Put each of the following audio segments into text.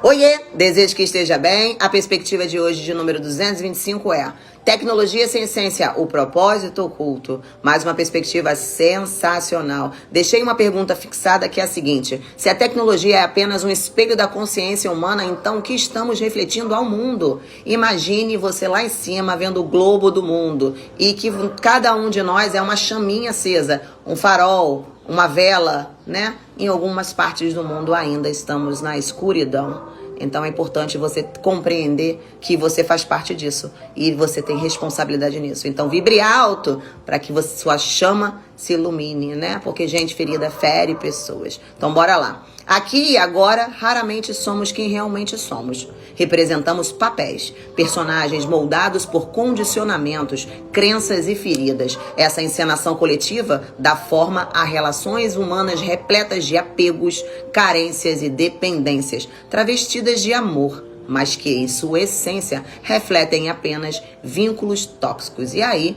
Oiê, desejo que esteja bem. A perspectiva de hoje, de número 225, é tecnologia sem essência, o propósito oculto. Mais uma perspectiva sensacional. Deixei uma pergunta fixada que é a seguinte: se a tecnologia é apenas um espelho da consciência humana, então o que estamos refletindo ao mundo? Imagine você lá em cima vendo o globo do mundo e que cada um de nós é uma chaminha acesa, um farol, uma vela, né? Em algumas partes do mundo ainda estamos na escuridão. Então é importante você compreender que você faz parte disso e você tem responsabilidade nisso. Então vibre alto para que sua chama se ilumine, né? Porque gente ferida fere pessoas. Então bora lá. Aqui e agora, raramente somos quem realmente somos. Representamos papéis, personagens moldados por condicionamentos, crenças e feridas. Essa encenação coletiva dá forma a relações humanas repletas de apegos, carências e dependências, travestidas de amor, mas que em sua essência refletem apenas vínculos tóxicos. E aí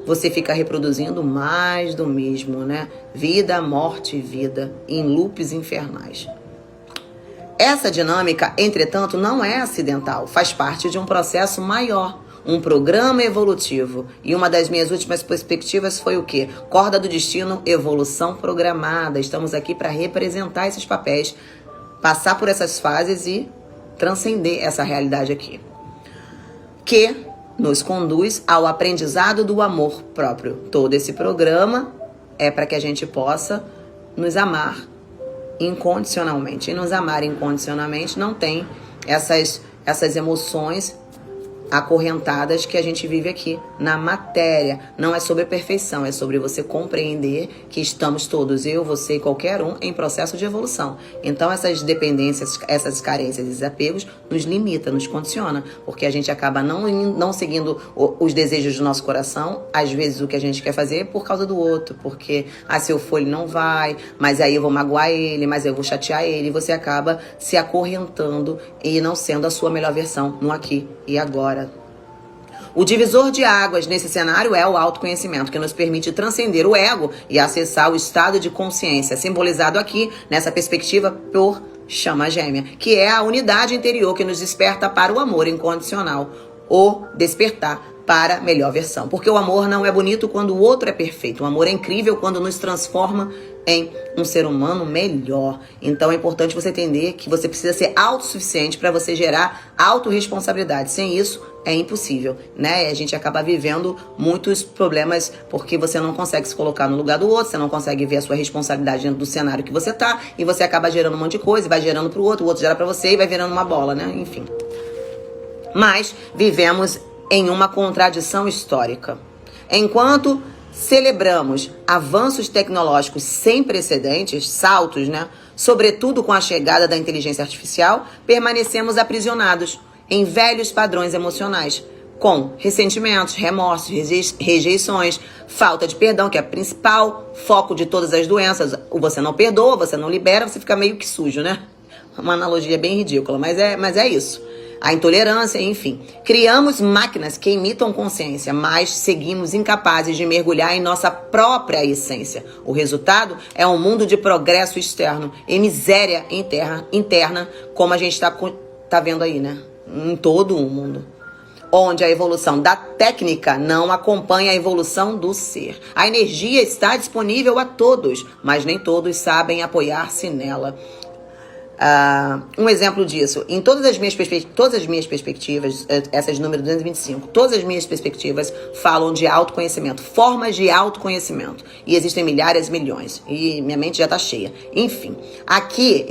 você fica reproduzindo mais do mesmo, né? Vida, morte e vida, em loops infernais. Essa dinâmica, entretanto, não é acidental, faz parte de um processo maior, um programa evolutivo. E uma das minhas últimas perspectivas foi o quê? Corda do destino, evolução programada. Estamos aqui para representar esses papéis, passar por essas fases e transcender essa realidade aqui, que nos conduz ao aprendizado do amor próprio. Todo esse programa é para que a gente possa nos amar incondicionalmente. E nos amar incondicionalmente não tem essas emoções acorrentadas que a gente vive aqui na matéria. Não é sobre perfeição, é sobre você compreender que estamos todos, eu, você e qualquer um, em processo de evolução. Então essas dependências, essas carências, esses apegos nos limita, nos condiciona, porque a gente acaba não seguindo os desejos do nosso coração, às vezes o que a gente quer fazer por causa do outro, porque se eu for ele não vai, mas aí eu vou magoar ele, mas eu vou chatear ele, e você acaba se acorrentando e não sendo a sua melhor versão no aqui e agora. O divisor de águas nesse cenário é o autoconhecimento, que nos permite transcender o ego e acessar o estado de consciência, simbolizado aqui nessa perspectiva por chama gêmea, que é a unidade interior que nos desperta para o amor incondicional, o despertar para a melhor versão. Porque o amor não é bonito quando o outro é perfeito. O amor é incrível quando nos transforma em um ser humano melhor. Então é importante você entender que você precisa ser autossuficiente para você gerar autorresponsabilidade. Sem isso, é impossível, né? A gente acaba vivendo muitos problemas porque você não consegue se colocar no lugar do outro, você não consegue ver a sua responsabilidade dentro do cenário que você tá, e você acaba gerando um monte de coisa, vai gerando pro outro, o outro gera pra você e vai virando uma bola, né? Enfim. Mas vivemos em uma contradição histórica. Enquanto celebramos avanços tecnológicos sem precedentes, saltos, né? Sobretudo com a chegada da inteligência artificial, permanecemos aprisionados em velhos padrões emocionais, com ressentimentos, remorsos, rejeições, falta de perdão, que é o principal foco de todas as doenças. Você não perdoa, você não libera, você fica meio que sujo, né? Uma analogia bem ridícula, mas é isso. A intolerância, enfim. Criamos máquinas que imitam consciência, mas seguimos incapazes de mergulhar em nossa própria essência. O resultado é um mundo de progresso externo e miséria interna, como a gente tá vendo aí, né? Em todo o mundo. Onde a evolução da técnica não acompanha a evolução do ser. A energia está disponível a todos, mas nem todos sabem apoiar-se nela. Um exemplo disso, em todas as minhas perspectivas, essas de número 225, todas as minhas perspectivas falam de autoconhecimento, formas de autoconhecimento. E existem milhares, milhões. E minha mente já tá cheia. Enfim, aqui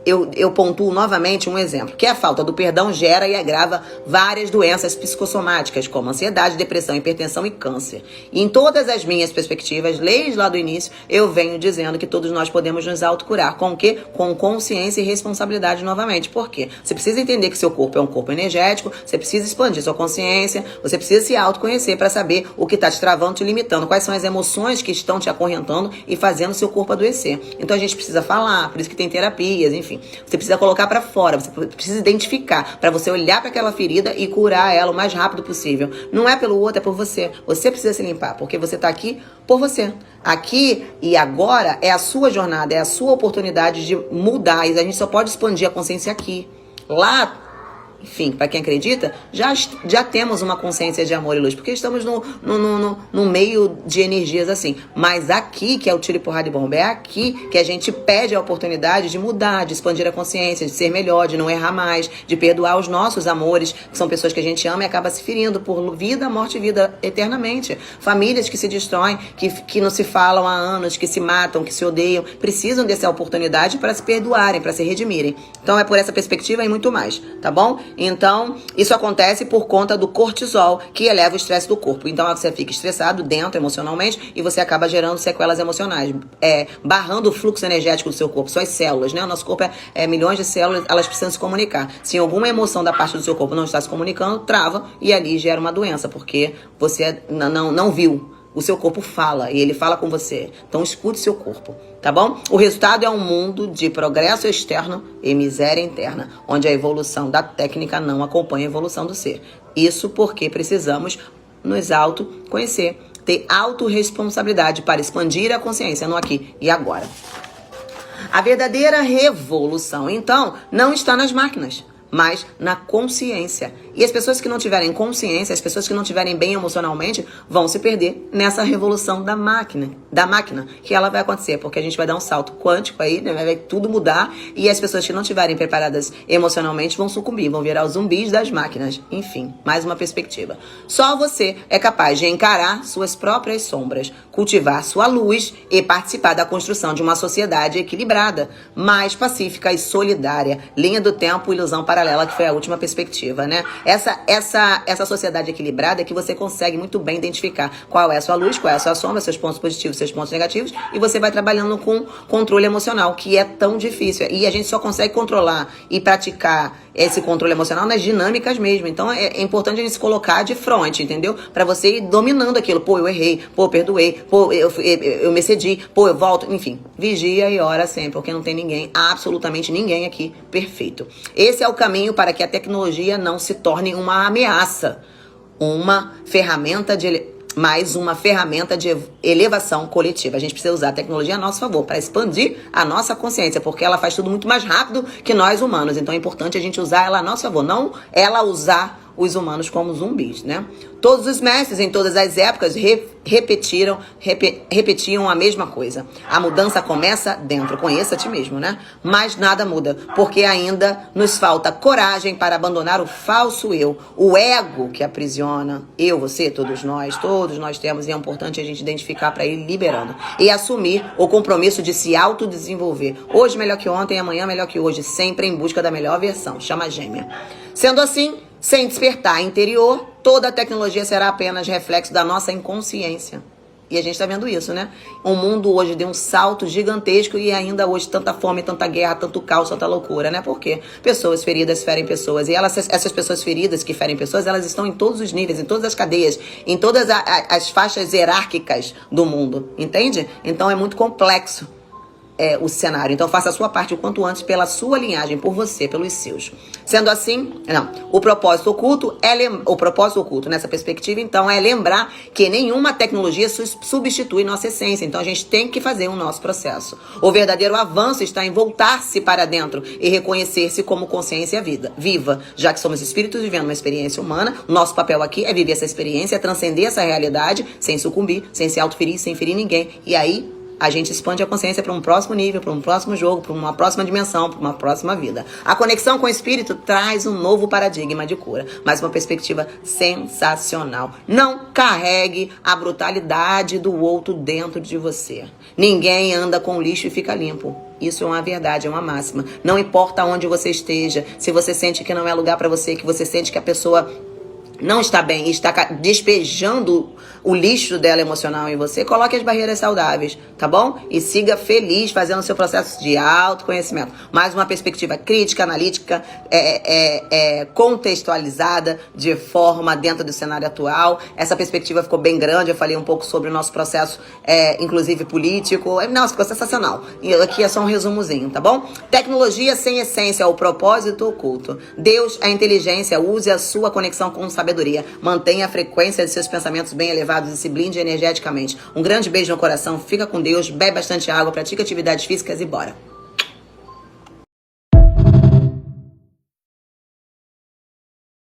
eu pontuo novamente um exemplo, que a falta do perdão gera e agrava várias doenças psicossomáticas, como ansiedade, depressão, hipertensão e câncer. E em todas as minhas perspectivas, desde lá do início, eu venho dizendo que todos nós podemos nos autocurar. Com o quê? Com consciência e responsabilidade novamente. Por quê? Você precisa entender que seu corpo é um corpo energético, você precisa expandir sua consciência, você precisa se autoconhecer para saber o que está te travando, te limitando, quais são as emoções que estão te acorrentando e fazendo seu corpo adoecer. Então a gente precisa falar, por isso que tem terapias, enfim. Você precisa colocar pra fora, você precisa identificar, pra você olhar pra aquela ferida e curar ela o mais rápido possível. Não é pelo outro, é por você. Você precisa se limpar, porque você tá aqui por você. Aqui e agora é a sua jornada, é a sua oportunidade de mudar. E a gente só pode expandir a consciência aqui. lá, enfim, para quem acredita, já temos uma consciência de amor e luz, porque estamos no meio de energias assim. Mas aqui, que é o tiro e porrada e bomba, é aqui que a gente pede a oportunidade de mudar, de expandir a consciência, de ser melhor, de não errar mais, de perdoar os nossos amores, que são pessoas que a gente ama e acaba se ferindo por vida, morte e vida eternamente. Famílias que se destroem, que não se falam há anos, que se matam, que se odeiam, precisam dessa oportunidade para se perdoarem, para se redimirem. Então é por essa perspectiva e muito mais, tá bom? Então, isso acontece por conta do cortisol, que eleva o estresse do corpo. Então, você fica estressado dentro, emocionalmente, e você acaba gerando sequelas emocionais, barrando o fluxo energético do seu corpo, suas células, né? O nosso corpo é milhões de células, elas precisam se comunicar. Se alguma emoção da parte do seu corpo não está se comunicando, trava e ali gera uma doença, porque você não viu. O seu corpo fala, e ele fala com você. Então escute seu corpo, tá bom? O resultado é um mundo de progresso externo e miséria interna, onde a evolução da técnica não acompanha a evolução do ser. Isso porque precisamos nos autoconhecer, ter autorresponsabilidade para expandir a consciência no aqui e agora. A verdadeira revolução, então, não está nas máquinas, mas na consciência. E as pessoas que não tiverem consciência, as pessoas que não tiverem bem emocionalmente, vão se perder nessa revolução da máquina, que ela vai acontecer, porque a gente vai dar um salto quântico aí, né? Vai tudo mudar, e as pessoas que não estiverem preparadas emocionalmente vão sucumbir, vão virar os zumbis das máquinas. Enfim, mais uma perspectiva. Só você é capaz de encarar suas próprias sombras, cultivar sua luz e participar da construção de uma sociedade equilibrada, mais pacífica e solidária. Linha do tempo, ilusão paralela, que foi a última perspectiva, né? Essa sociedade equilibrada é que você consegue muito bem identificar qual é a sua luz, qual é a sua sombra, seus pontos positivos, seus pontos negativos, e você vai trabalhando com controle emocional, que é tão difícil. E a gente só consegue controlar e praticar esse controle emocional nas dinâmicas mesmo. Então é importante a gente se colocar de frente, entendeu? Pra você ir dominando aquilo. Pô, eu errei, pô, eu perdoei, pô, eu me excedi, pô, eu volto. Enfim, vigia e ora sempre, porque não tem ninguém, absolutamente ninguém aqui perfeito. Esse é o caminho para que a tecnologia não se torne uma ameaça, mais uma ferramenta de elevação coletiva. A gente precisa usar a tecnologia a nosso favor para expandir a nossa consciência, porque ela faz tudo muito mais rápido que nós humanos. Então é importante a gente usar ela a nosso favor, não ela usar os humanos como zumbis, né? Todos os mestres em todas as épocas repetiam a mesma coisa. A mudança começa dentro. Conheça a ti mesmo, né? Mas nada muda, porque ainda nos falta coragem para abandonar o falso eu, o ego que aprisiona. Eu, você, todos nós temos, e é importante a gente identificar para ir liberando. E assumir o compromisso de se autodesenvolver. Hoje melhor que ontem, amanhã melhor que hoje, sempre em busca da melhor versão. Chama gêmea. Sendo assim, sem despertar interior, toda a tecnologia será apenas reflexo da nossa inconsciência. E a gente está vendo isso, né? O mundo hoje deu um salto gigantesco e ainda hoje tanta fome, tanta guerra, tanto caos, tanta loucura, né? Por quê? Pessoas feridas ferem pessoas. E essas pessoas feridas que ferem pessoas, elas estão em todos os níveis, em todas as cadeias, em todas as faixas hierárquicas do mundo. Entende? Então é muito complexo. O cenário. Então faça a sua parte o quanto antes pela sua linhagem, por você, pelos seus. Sendo assim, o propósito oculto nessa perspectiva, então, é lembrar que nenhuma tecnologia substitui nossa essência. Então a gente tem que fazer o nosso processo. O verdadeiro avanço está em voltar-se para dentro e reconhecer-se como consciência viva, já que somos espíritos vivendo uma experiência humana. O nosso papel aqui é viver essa experiência, é transcender essa realidade sem sucumbir, sem se autoferir, sem ferir ninguém. E aí a gente expande a consciência para um próximo nível, para um próximo jogo, para uma próxima dimensão, para uma próxima vida. A conexão com o espírito traz um novo paradigma de cura, mas uma perspectiva sensacional. Não carregue a brutalidade do outro dentro de você. Ninguém anda com lixo e fica limpo. Isso é uma verdade, é uma máxima. Não importa onde você esteja, se você sente que não é lugar para você, que você sente que a pessoa não está bem e está despejando o lixo dela emocional em você, coloque as barreiras saudáveis, tá bom? E siga feliz fazendo o seu processo de autoconhecimento. Mais uma perspectiva crítica, analítica, contextualizada de forma dentro do cenário atual. Essa perspectiva ficou bem grande, eu falei um pouco sobre o nosso processo, inclusive político. Nossa, ficou sensacional. E aqui é só um resumozinho, tá bom? Tecnologia sem essência, o propósito oculto. Deus, a inteligência, use a sua conexão com sabedoria. Mantenha a frequência de seus pensamentos bem elevados e se blinde energeticamente. Um grande beijo no coração, fica com Deus, bebe bastante água, pratica atividades físicas e bora.